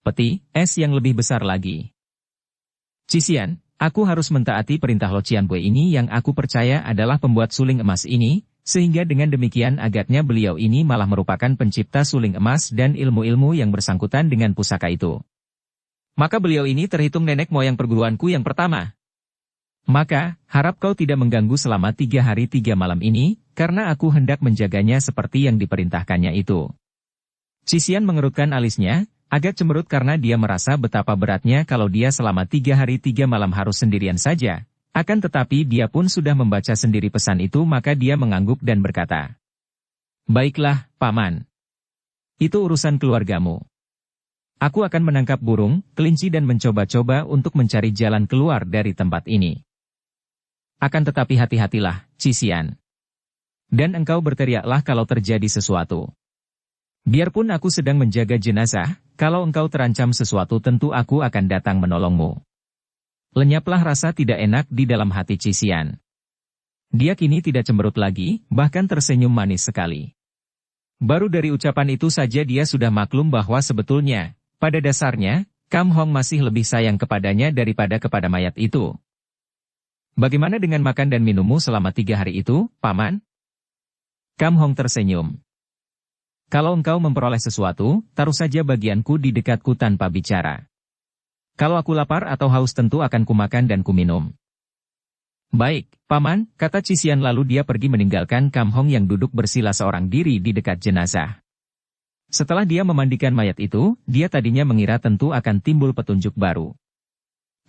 S1: peti es yang lebih besar lagi. Cisian, aku harus mentaati perintah Lo Qianwei ini yang aku percaya adalah pembuat suling emas ini, sehingga dengan demikian agaknya beliau ini malah merupakan pencipta suling emas dan ilmu-ilmu yang bersangkutan dengan pusaka itu. Maka beliau ini terhitung nenek moyang perguruanku yang pertama. Maka, harap kau tidak mengganggu selama 3 hari 3 malam ini, karena aku hendak menjaganya seperti yang diperintahkannya itu. Cisian mengerutkan alisnya, agak cemberut karena dia merasa betapa beratnya kalau dia selama 3 hari 3 malam harus sendirian saja. Akan tetapi dia pun sudah membaca sendiri pesan itu maka dia mengangguk dan berkata, "Baiklah, Paman. Itu urusan keluargamu. Aku akan menangkap burung, kelinci dan mencoba-coba untuk mencari jalan keluar dari tempat ini. Akan tetapi hati-hatilah, Cisian. Dan engkau berteriaklah kalau terjadi sesuatu. Biarpun aku sedang menjaga jenazah, kalau engkau terancam sesuatu tentu aku akan datang menolongmu." Lenyaplah rasa tidak enak di dalam hati Cisian. Dia kini tidak cemberut lagi, bahkan tersenyum manis sekali. Baru dari ucapan itu saja dia sudah maklum bahwa sebetulnya, pada dasarnya, Kam Hong masih lebih sayang kepadanya daripada kepada mayat itu. Bagaimana dengan makan dan minummu selama 3 hari itu, Paman? Kam Hong tersenyum. Kalau engkau memperoleh sesuatu, taruh saja bagianku di dekatku tanpa bicara. Kalau aku lapar atau haus tentu akan kumakan dan kuminum. Baik, Paman, kata Cisian lalu dia pergi meninggalkan Kam Hong yang duduk bersila seorang diri di dekat jenazah. Setelah dia memandikan mayat itu, dia tadinya mengira tentu akan timbul petunjuk baru.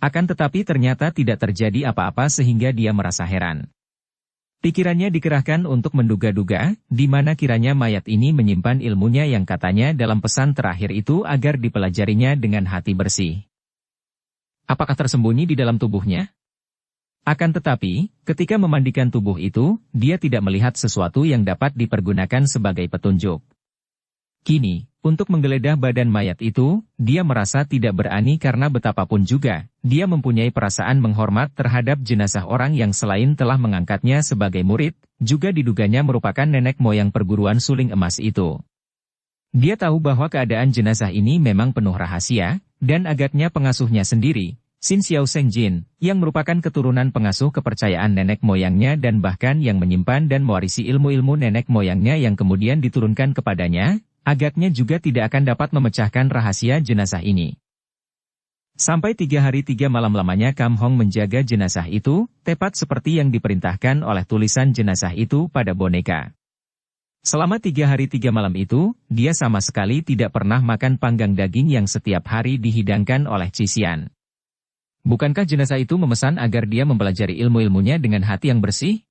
S1: Akan tetapi ternyata tidak terjadi apa-apa sehingga dia merasa heran. Pikirannya dikerahkan untuk menduga-duga, di mana kiranya mayat ini menyimpan ilmunya yang katanya dalam pesan terakhir itu agar dipelajarinya dengan hati bersih. Apakah tersembunyi di dalam tubuhnya? Akan tetapi, ketika memandikan tubuh itu, dia tidak melihat sesuatu yang dapat dipergunakan sebagai petunjuk. Kini, untuk menggeledah badan mayat itu, dia merasa tidak berani karena betapapun juga, dia mempunyai perasaan menghormat terhadap jenazah orang yang selain telah mengangkatnya sebagai murid, juga diduganya merupakan nenek moyang perguruan suling emas itu. Dia tahu bahwa keadaan jenazah ini memang penuh rahasia, dan agaknya pengasuhnya sendiri, Sin Xiao Seng Jin, yang merupakan keturunan pengasuh kepercayaan nenek moyangnya dan bahkan yang menyimpan dan mewarisi ilmu-ilmu nenek moyangnya yang kemudian diturunkan kepadanya, agaknya juga tidak akan dapat memecahkan rahasia jenazah ini. Sampai 3 hari 3 malam lamanya Kam Hong menjaga jenazah itu, tepat seperti yang diperintahkan oleh tulisan jenazah itu pada boneka. Selama 3 hari 3 malam itu, dia sama sekali tidak pernah makan panggang daging yang setiap hari dihidangkan oleh Cisian. Bukankah jenazah itu memesan agar dia mempelajari ilmu-ilmunya dengan hati yang bersih?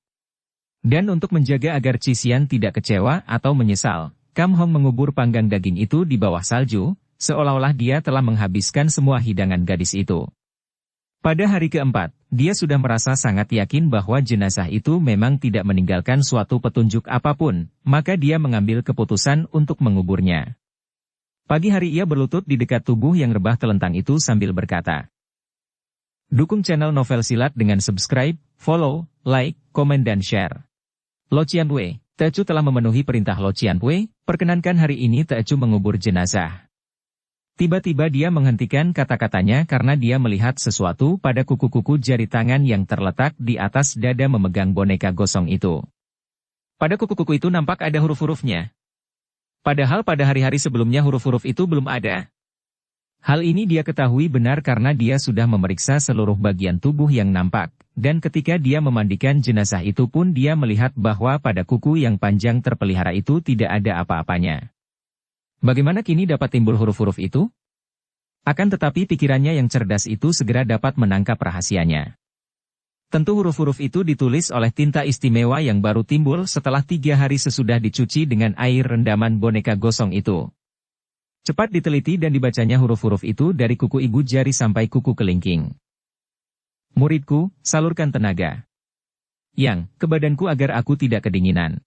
S1: Dan untuk menjaga agar Cisian tidak kecewa atau menyesal, Kam Hong mengubur panggang daging itu di bawah salju, seolah-olah dia telah menghabiskan semua hidangan gadis itu. Pada hari keempat, dia sudah merasa sangat yakin bahwa jenazah itu memang tidak meninggalkan suatu petunjuk apapun, maka dia mengambil keputusan untuk menguburnya. Pagi hari ia berlutut di dekat tubuh yang rebah telentang itu sambil berkata, "Dukung channel Novel Silat dengan subscribe, follow, like, komen dan share. Lo Cian Wei, Tecu telah memenuhi perintah Lo Cian Wei, perkenankan hari ini Tecu mengubur jenazah." Tiba-tiba dia menghentikan kata-katanya karena dia melihat sesuatu pada kuku-kuku jari tangan yang terletak di atas dada memegang boneka gosong itu. Pada kuku-kuku itu nampak ada huruf-hurufnya. Padahal pada hari-hari sebelumnya huruf-huruf itu belum ada. Hal ini dia ketahui benar karena dia sudah memeriksa seluruh bagian tubuh yang nampak, dan ketika dia memandikan jenazah itu pun dia melihat bahwa pada kuku yang panjang terpelihara itu tidak ada apa-apanya. Bagaimana kini dapat timbul huruf-huruf itu? Akan tetapi pikirannya yang cerdas itu segera dapat menangkap rahasianya. Tentu huruf-huruf itu ditulis oleh tinta istimewa yang baru timbul setelah 3 hari sesudah dicuci dengan air rendaman boneka gosong itu. Cepat diteliti dan dibacanya huruf-huruf itu dari kuku ibu jari sampai kuku kelingking. "Muridku, salurkan tenaga. Yang, ke badanku agar aku tidak kedinginan."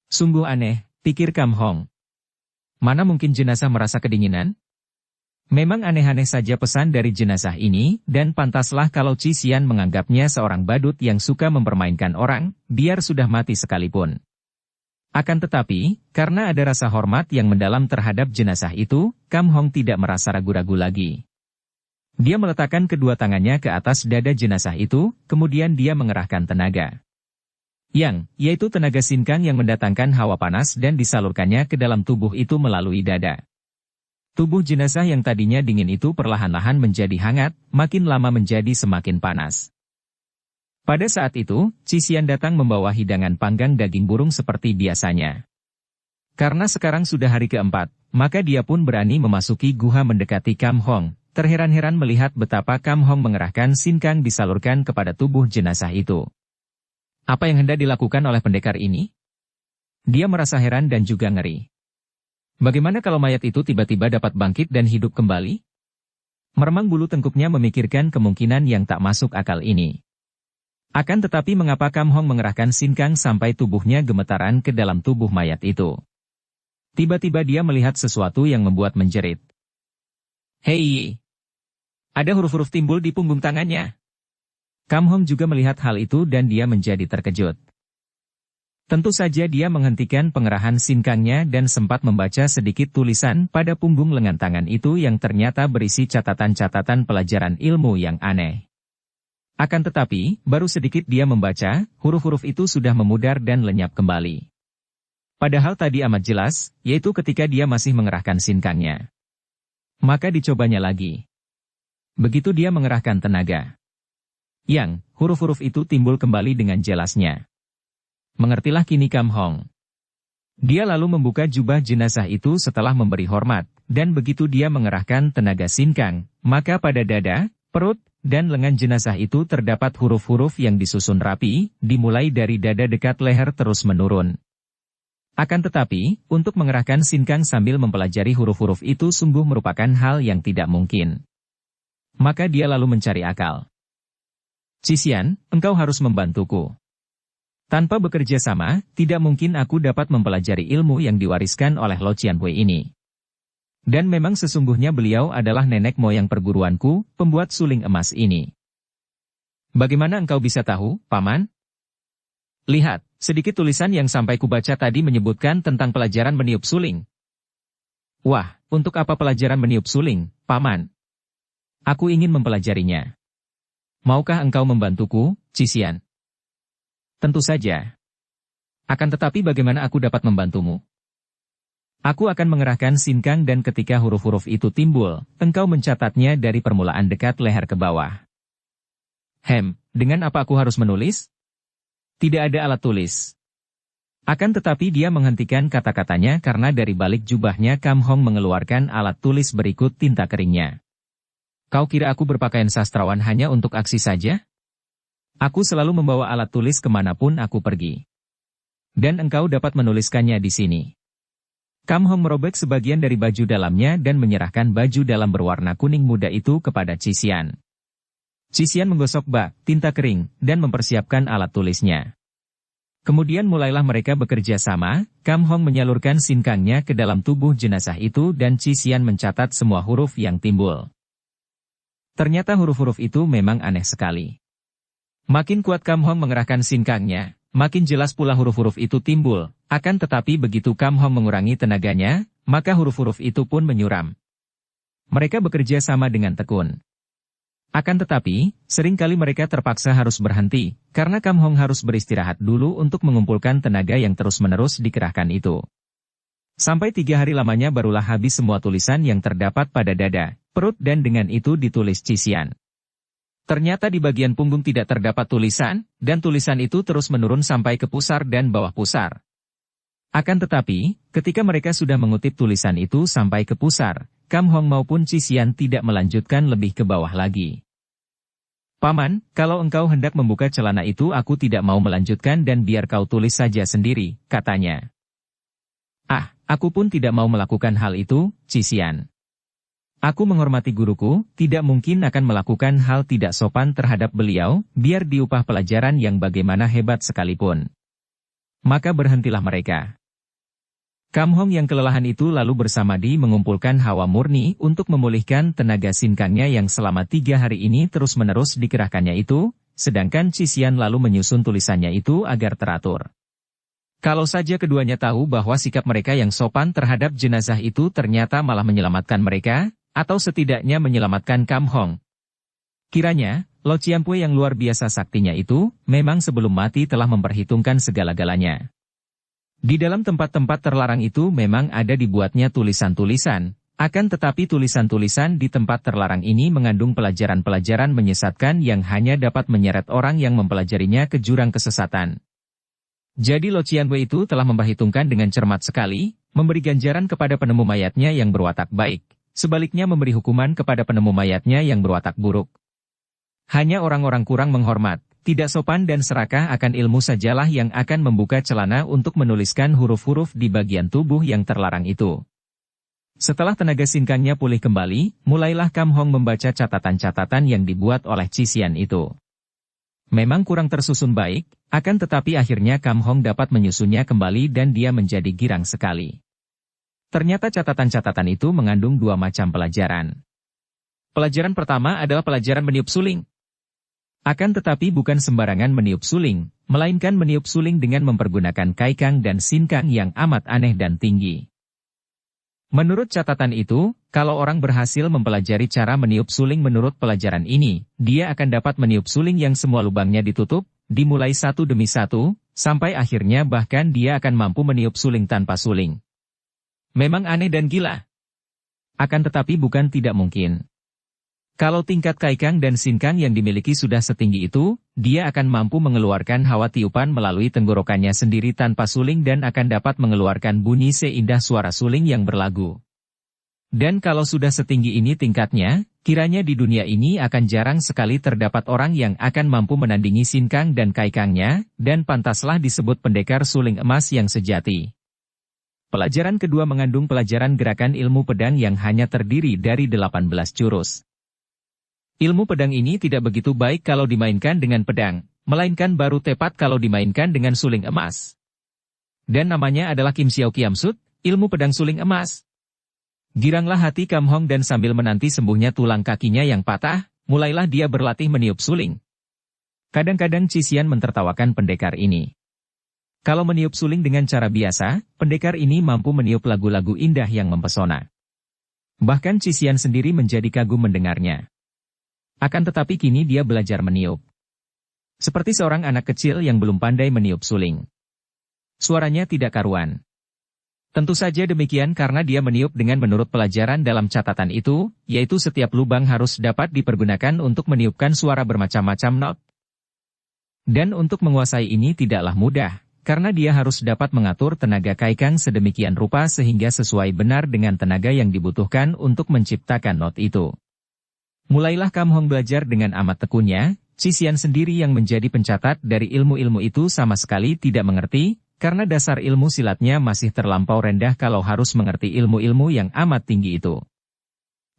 S1: Sungguh aneh, pikir Kam Hong. Mana mungkin jenazah merasa kedinginan? Memang aneh-aneh saja pesan dari jenazah ini, dan pantaslah kalau Cisian menganggapnya seorang badut yang suka mempermainkan orang, biar sudah mati sekalipun. Akan tetapi, karena ada rasa hormat yang mendalam terhadap jenazah itu, Kam Hong tidak merasa ragu-ragu lagi. Dia meletakkan kedua tangannya ke atas dada jenazah itu, kemudian dia mengerahkan tenaga. Yaitu tenaga sinkang yang mendatangkan hawa panas dan disalurkannya ke dalam tubuh itu melalui dada. Tubuh jenazah yang tadinya dingin itu perlahan-lahan menjadi hangat, makin lama menjadi semakin panas. Pada saat itu, Cisian datang membawa hidangan panggang daging burung seperti biasanya. Karena sekarang sudah hari keempat, maka dia pun berani memasuki guha mendekati Kam Hong, terheran-heran melihat betapa Kam Hong mengerahkan sinkang disalurkan kepada tubuh jenazah itu. Apa yang hendak dilakukan oleh pendekar ini? Dia merasa heran dan juga ngeri. Bagaimana kalau mayat itu tiba-tiba dapat bangkit dan hidup kembali? Meremang bulu tengkuknya memikirkan kemungkinan yang tak masuk akal ini. Akan tetapi mengapa Kam Hong mengerahkan sinkang sampai tubuhnya gemetaran ke dalam tubuh mayat itu? Tiba-tiba dia melihat sesuatu yang membuat menjerit. "Hei! Ada huruf-huruf timbul di punggung tangannya. Kam Hong juga melihat hal itu dan dia menjadi terkejut. Tentu saja dia menghentikan pengerahan sinkangnya dan sempat membaca sedikit tulisan pada punggung lengan tangan itu yang ternyata berisi catatan-catatan pelajaran ilmu yang aneh. Akan tetapi, baru sedikit dia membaca, huruf-huruf itu sudah memudar dan lenyap kembali. Padahal tadi amat jelas, yaitu ketika dia masih mengerahkan sinkangnya. Maka dicobanya lagi. Begitu dia mengerahkan tenaga. Huruf-huruf itu timbul kembali dengan jelasnya. Mengertilah kini Kam Hong. Dia lalu membuka jubah jenazah itu setelah memberi hormat, dan begitu dia mengerahkan tenaga sinkang, maka pada dada, perut, dan lengan jenazah itu terdapat huruf-huruf yang disusun rapi, dimulai dari dada dekat leher terus menurun. Akan tetapi, untuk mengerahkan sinkang sambil mempelajari huruf-huruf itu sungguh merupakan hal yang tidak mungkin. Maka dia lalu mencari akal. Cisian, engkau harus membantuku. Tanpa bekerja sama, tidak mungkin aku dapat mempelajari ilmu yang diwariskan oleh Lo Qianhui ini. Dan memang sesungguhnya beliau adalah nenek moyang perguruanku, pembuat suling emas ini. Bagaimana engkau bisa tahu, Paman? Lihat, sedikit tulisan yang sampai kubaca tadi menyebutkan tentang pelajaran meniup suling. Wah, untuk apa pelajaran meniup suling, Paman? Aku ingin mempelajarinya. Maukah engkau membantuku, Cisian? Tentu saja. Akan tetapi bagaimana aku dapat membantumu? Aku akan mengerahkan sinkang dan ketika huruf-huruf itu timbul, engkau mencatatnya dari permulaan dekat leher ke bawah. Dengan apa aku harus menulis? Tidak ada alat tulis. Akan tetapi dia menghentikan kata-katanya karena dari balik jubahnya Kam Hong mengeluarkan alat tulis berikut tinta keringnya. Kau kira aku berpakaian sastrawan hanya untuk aksi saja? Aku selalu membawa alat tulis kemanapun aku pergi. Dan engkau dapat menuliskannya di sini. Kam Hong merobek sebagian dari baju dalamnya dan menyerahkan baju dalam berwarna kuning muda itu kepada Cisian. Cisian menggosok bak, tinta kering, dan mempersiapkan alat tulisnya. Kemudian mulailah mereka bekerja sama, Kam Hong menyalurkan sinkangnya ke dalam tubuh jenazah itu dan Cisian mencatat semua huruf yang timbul. Ternyata huruf-huruf itu memang aneh sekali. Makin kuat Kam Hong mengerahkan sinkangnya, makin jelas pula huruf-huruf itu timbul, akan tetapi begitu Kam Hong mengurangi tenaganya, maka huruf-huruf itu pun menyuram. Mereka bekerja sama dengan tekun. Akan tetapi, seringkali mereka terpaksa harus berhenti, karena Kam Hong harus beristirahat dulu untuk mengumpulkan tenaga yang terus-menerus dikerahkan itu. Sampai 3 hari lamanya barulah habis semua tulisan yang terdapat pada dada, perut dan dengan itu ditulis Cisian. Ternyata di bagian punggung tidak terdapat tulisan, dan tulisan itu terus menurun sampai ke pusar dan bawah pusar. Akan tetapi, ketika mereka sudah mengutip tulisan itu sampai ke pusar, Kam Hong maupun Cisian tidak melanjutkan lebih ke bawah lagi. Paman, kalau engkau hendak membuka celana itu aku tidak mau melanjutkan dan biar kau tulis saja sendiri, katanya. Aku pun tidak mau melakukan hal itu, Cisian. Aku menghormati guruku, tidak mungkin akan melakukan hal tidak sopan terhadap beliau, biar diupah pelajaran yang bagaimana hebat sekalipun. Maka berhentilah mereka. Kam Hong yang kelelahan itu lalu bersama Di mengumpulkan hawa murni untuk memulihkan tenaga sinkangnya yang selama 3 hari ini terus-menerus dikerahkannya itu, sedangkan Cisian lalu menyusun tulisannya itu agar teratur. Kalau saja keduanya tahu bahwa sikap mereka yang sopan terhadap jenazah itu ternyata malah menyelamatkan mereka, atau setidaknya menyelamatkan Kam Hong. Kiranya, Lo Qianhui yang luar biasa saktinya itu, memang sebelum mati telah memperhitungkan segala-galanya. Di dalam tempat-tempat terlarang itu memang ada dibuatnya tulisan-tulisan, akan tetapi tulisan-tulisan di tempat terlarang ini mengandung pelajaran-pelajaran menyesatkan yang hanya dapat menyeret orang yang mempelajarinya ke jurang kesesatan. Jadi Lo Qianhui itu telah memperhitungkan dengan cermat sekali, memberi ganjaran kepada penemu mayatnya yang berwatak baik. Sebaliknya memberi hukuman kepada penemu mayatnya yang berwatak buruk. Hanya orang-orang kurang menghormat, tidak sopan dan serakah akan ilmu sajalah yang akan membuka celana untuk menuliskan huruf-huruf di bagian tubuh yang terlarang itu. Setelah tenaga sinkangnya pulih kembali, mulailah Kam Hong membaca catatan-catatan yang dibuat oleh Cisian itu. Memang kurang tersusun baik, akan tetapi akhirnya Kam Hong dapat menyusunnya kembali dan dia menjadi girang sekali. Ternyata catatan-catatan itu mengandung 2 macam pelajaran. Pelajaran pertama adalah pelajaran meniup suling. Akan tetapi bukan sembarangan meniup suling, melainkan meniup suling dengan mempergunakan kaikang dan sinkang yang amat aneh dan tinggi. Menurut catatan itu, kalau orang berhasil mempelajari cara meniup suling menurut pelajaran ini, dia akan dapat meniup suling yang semua lubangnya ditutup, dimulai satu demi satu, sampai akhirnya bahkan dia akan mampu meniup suling tanpa suling. Memang aneh dan gila. Akan tetapi bukan tidak mungkin. Kalau tingkat kaikang dan sinkang yang dimiliki sudah setinggi itu, dia akan mampu mengeluarkan hawa tiupan melalui tenggorokannya sendiri tanpa suling dan akan dapat mengeluarkan bunyi seindah suara suling yang berlagu. Dan kalau sudah setinggi ini tingkatnya, kiranya di dunia ini akan jarang sekali terdapat orang yang akan mampu menandingi sinkang dan kaikangnya, dan pantaslah disebut pendekar suling emas yang sejati. Pelajaran kedua mengandung pelajaran gerakan ilmu pedang yang hanya terdiri dari 18 jurus. Ilmu pedang ini tidak begitu baik kalau dimainkan dengan pedang, melainkan baru tepat kalau dimainkan dengan suling emas. Dan namanya adalah Kim Xiao Kiam Sut, ilmu pedang suling emas. Giranglah hati Kam Hong dan sambil menanti sembuhnya tulang kakinya yang patah, mulailah dia berlatih meniup suling. Kadang-kadang Cisian mentertawakan pendekar ini. Kalau meniup suling dengan cara biasa, pendekar ini mampu meniup lagu-lagu indah yang mempesona. Bahkan Cisian sendiri menjadi kagum mendengarnya. Akan tetapi kini dia belajar meniup. Seperti seorang anak kecil yang belum pandai meniup suling. Suaranya tidak karuan. Tentu saja demikian karena dia meniup dengan menurut pelajaran dalam catatan itu, yaitu setiap lubang harus dapat dipergunakan untuk meniupkan suara bermacam-macam not. Dan untuk menguasai ini tidaklah mudah, karena dia harus dapat mengatur tenaga kaikang sedemikian rupa sehingga sesuai benar dengan tenaga yang dibutuhkan untuk menciptakan not itu. Mulailah Kam Hong belajar dengan amat tekunnya, Cisian sendiri yang menjadi pencatat dari ilmu-ilmu itu sama sekali tidak mengerti, karena dasar ilmu silatnya masih terlampau rendah kalau harus mengerti ilmu-ilmu yang amat tinggi itu.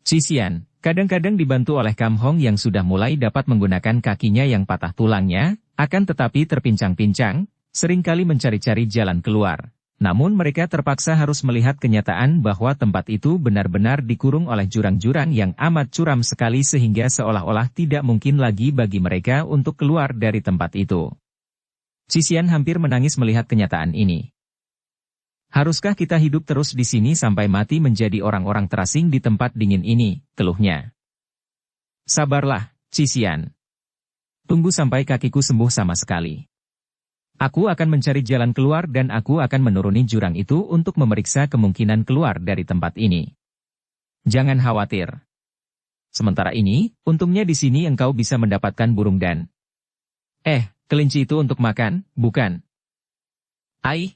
S1: Cisian, kadang-kadang dibantu oleh Kam Hong yang sudah mulai dapat menggunakan kakinya yang patah tulangnya, akan tetapi terpincang-pincang, seringkali mencari-cari jalan keluar. Namun mereka terpaksa harus melihat kenyataan bahwa tempat itu benar-benar dikurung oleh jurang-jurang yang amat curam sekali sehingga seolah-olah tidak mungkin lagi bagi mereka untuk keluar dari tempat itu. Cisian hampir menangis melihat kenyataan ini. Haruskah kita hidup terus di sini sampai mati menjadi orang-orang terasing di tempat dingin ini, keluhnya. Sabarlah, Cisian. Tunggu sampai kakiku sembuh sama sekali. Aku akan mencari jalan keluar dan aku akan menuruni jurang itu untuk memeriksa kemungkinan keluar dari tempat ini. Jangan khawatir. Sementara ini, untungnya di sini engkau bisa mendapatkan burung dan... kelinci itu untuk makan, bukan?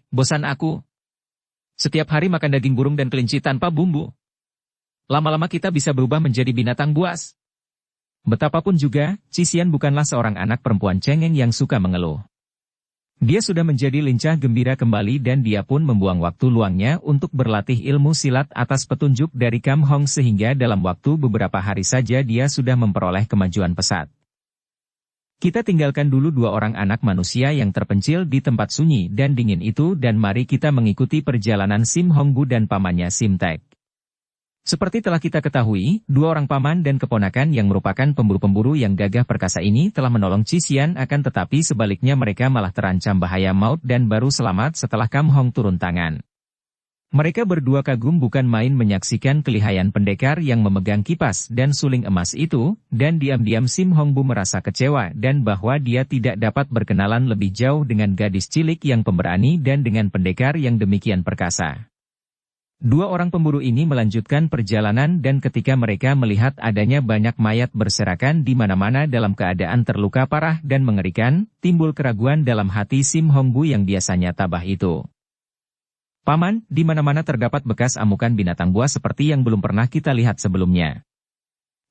S1: Bosan aku. Setiap hari makan daging burung dan kelinci tanpa bumbu. Lama-lama kita bisa berubah menjadi binatang buas. Betapapun juga, Cisian bukanlah seorang anak perempuan cengeng yang suka mengeluh. Dia sudah menjadi lincah gembira kembali dan dia pun membuang waktu luangnya untuk berlatih ilmu silat atas petunjuk dari Kam Hong sehingga dalam waktu beberapa hari saja dia sudah memperoleh kemajuan pesat. Kita tinggalkan dulu dua orang anak manusia yang terpencil di tempat sunyi dan dingin itu dan mari kita mengikuti perjalanan Sim Hong Bu dan pamannya Sim Tek. Seperti telah kita ketahui, dua orang paman dan keponakan yang merupakan pemburu-pemburu yang gagah perkasa ini telah menolong Cisian akan tetapi sebaliknya mereka malah terancam bahaya maut dan baru selamat setelah Kam Hong turun tangan. Mereka berdua kagum bukan main menyaksikan kelihayan pendekar yang memegang kipas dan suling emas itu, dan diam-diam Sim Hong Bu merasa kecewa dan bahwa dia tidak dapat berkenalan lebih jauh dengan gadis cilik yang pemberani dan dengan pendekar yang demikian perkasa. Dua orang pemburu ini melanjutkan perjalanan dan ketika mereka melihat adanya banyak mayat berserakan di mana-mana dalam keadaan terluka parah dan mengerikan, timbul keraguan dalam hati Sim Hong Bu yang biasanya tabah itu. Paman, di mana-mana terdapat bekas amukan binatang buas seperti yang belum pernah kita lihat sebelumnya.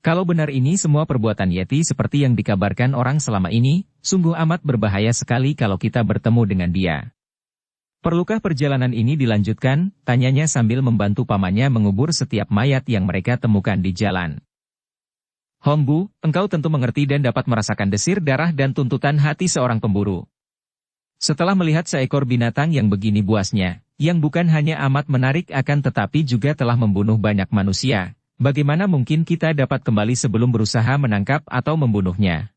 S1: Kalau benar ini semua perbuatan Yeti seperti yang dikabarkan orang selama ini, sungguh amat berbahaya sekali kalau kita bertemu dengan dia. Perlukah perjalanan ini dilanjutkan? Tanyanya sambil membantu pamannya mengubur setiap mayat yang mereka temukan di jalan. Hong Bu, engkau tentu mengerti dan dapat merasakan desir darah dan tuntutan hati seorang pemburu. Setelah melihat seekor binatang yang begini buasnya, yang bukan hanya amat menarik akan tetapi juga telah membunuh banyak manusia, Bagaimana mungkin kita dapat kembali sebelum berusaha menangkap atau membunuhnya?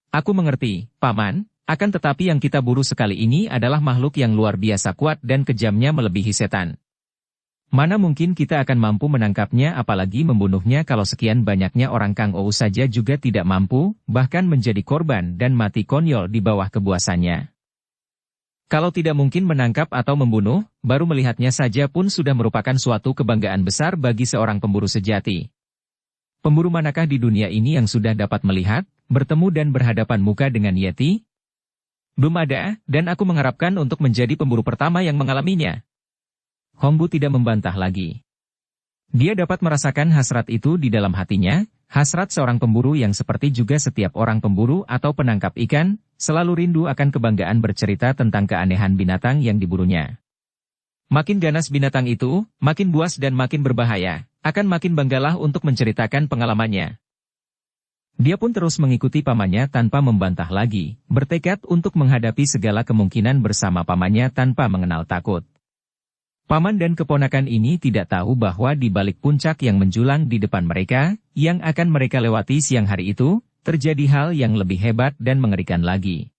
S1: Aku mengerti, Paman, akan tetapi yang kita buru sekali ini adalah makhluk yang luar biasa kuat dan kejamnya melebihi setan. Mana mungkin kita akan mampu menangkapnya apalagi membunuhnya kalau sekian banyaknya orang Kang Ou saja juga tidak mampu, bahkan menjadi korban dan mati konyol di bawah kebuasannya. Kalau tidak mungkin menangkap atau membunuh, baru melihatnya saja pun sudah merupakan suatu kebanggaan besar bagi seorang pemburu sejati. Pemburu manakah di dunia ini yang sudah dapat melihat, bertemu dan berhadapan muka dengan Yeti? Belum ada, dan aku mengharapkan untuk menjadi pemburu pertama yang mengalaminya. Hongbu tidak membantah lagi. Dia dapat merasakan hasrat itu di dalam hatinya, hasrat seorang pemburu yang seperti juga setiap orang pemburu atau penangkap ikan, selalu rindu akan kebanggaan bercerita tentang keanehan binatang yang diburunya. Makin ganas binatang itu, makin buas dan makin berbahaya, akan makin banggalah untuk menceritakan pengalamannya. Dia pun terus mengikuti pamannya tanpa membantah lagi, bertekad untuk menghadapi segala kemungkinan bersama pamannya tanpa mengenal takut. Paman dan keponakan ini tidak tahu bahwa di balik puncak yang menjulang di depan mereka, yang akan mereka lewati siang hari itu, terjadi hal yang lebih hebat dan mengerikan lagi.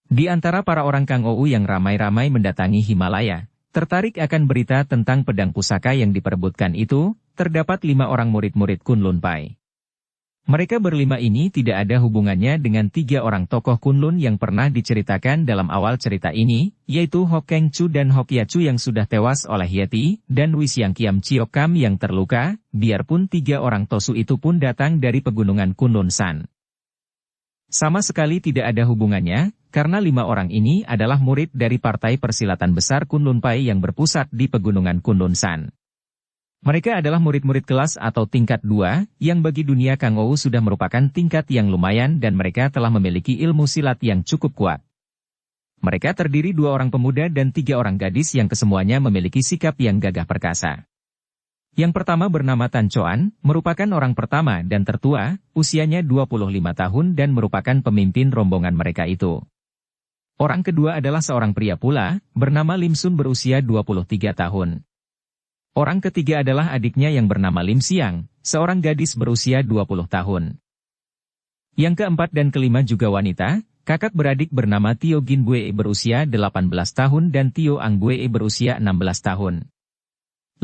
S1: Di antara para orang Kang Ou yang ramai-ramai mendatangi Himalaya, tertarik akan berita tentang pedang pusaka yang diperebutkan itu, terdapat 5 orang murid-murid Kunlun Pai. Mereka berlima ini tidak ada hubungannya dengan 3 orang tokoh Kunlun yang pernah diceritakan dalam awal cerita ini, yaitu Hok Keng Chu dan Hok Ya Chu yang sudah tewas oleh Yeti, dan Wisiang Kiam Chiok Kam yang terluka, biarpun 3 orang Tosu itu pun datang dari pegunungan Kunlun San. Sama sekali tidak ada hubungannya, karena 5 orang ini adalah murid dari Partai Persilatan Besar Kunlun Pai yang berpusat di pegunungan Kunlun San. Mereka adalah murid-murid kelas atau tingkat 2, yang bagi dunia Kang Ou sudah merupakan tingkat yang lumayan dan mereka telah memiliki ilmu silat yang cukup kuat. Mereka terdiri 2 orang pemuda dan 3 orang gadis yang kesemuanya memiliki sikap yang gagah perkasa. Yang pertama bernama Tan Choan, merupakan orang pertama dan tertua, usianya 25 tahun dan merupakan pemimpin rombongan mereka itu. Orang kedua adalah seorang pria pula, bernama Lim Sun berusia 23 tahun. Orang ketiga adalah adiknya yang bernama Lim Siang, seorang gadis berusia 20 tahun. Yang keempat dan kelima juga wanita, kakak beradik bernama Tio Gin Bue berusia 18 tahun dan Tio Ang Bue berusia 16 tahun.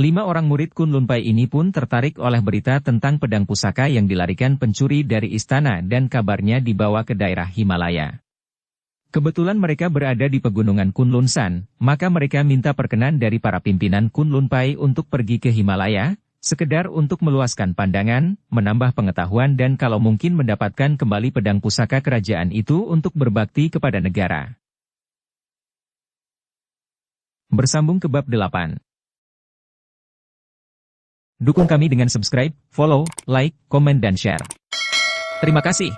S1: 5 orang murid Kunlun Pai ini pun tertarik oleh berita tentang pedang pusaka yang dilarikan pencuri dari istana dan kabarnya dibawa ke daerah Himalaya. Kebetulan mereka berada di pegunungan Kunlun San, maka mereka minta perkenan dari para pimpinan Kunlun Pai untuk pergi ke Himalaya, sekedar untuk meluaskan pandangan, menambah pengetahuan dan kalau mungkin mendapatkan kembali pedang pusaka kerajaan itu untuk berbakti kepada negara. Bersambung ke bab 8. Dukung kami dengan subscribe, follow, like, komen dan share. Terima kasih.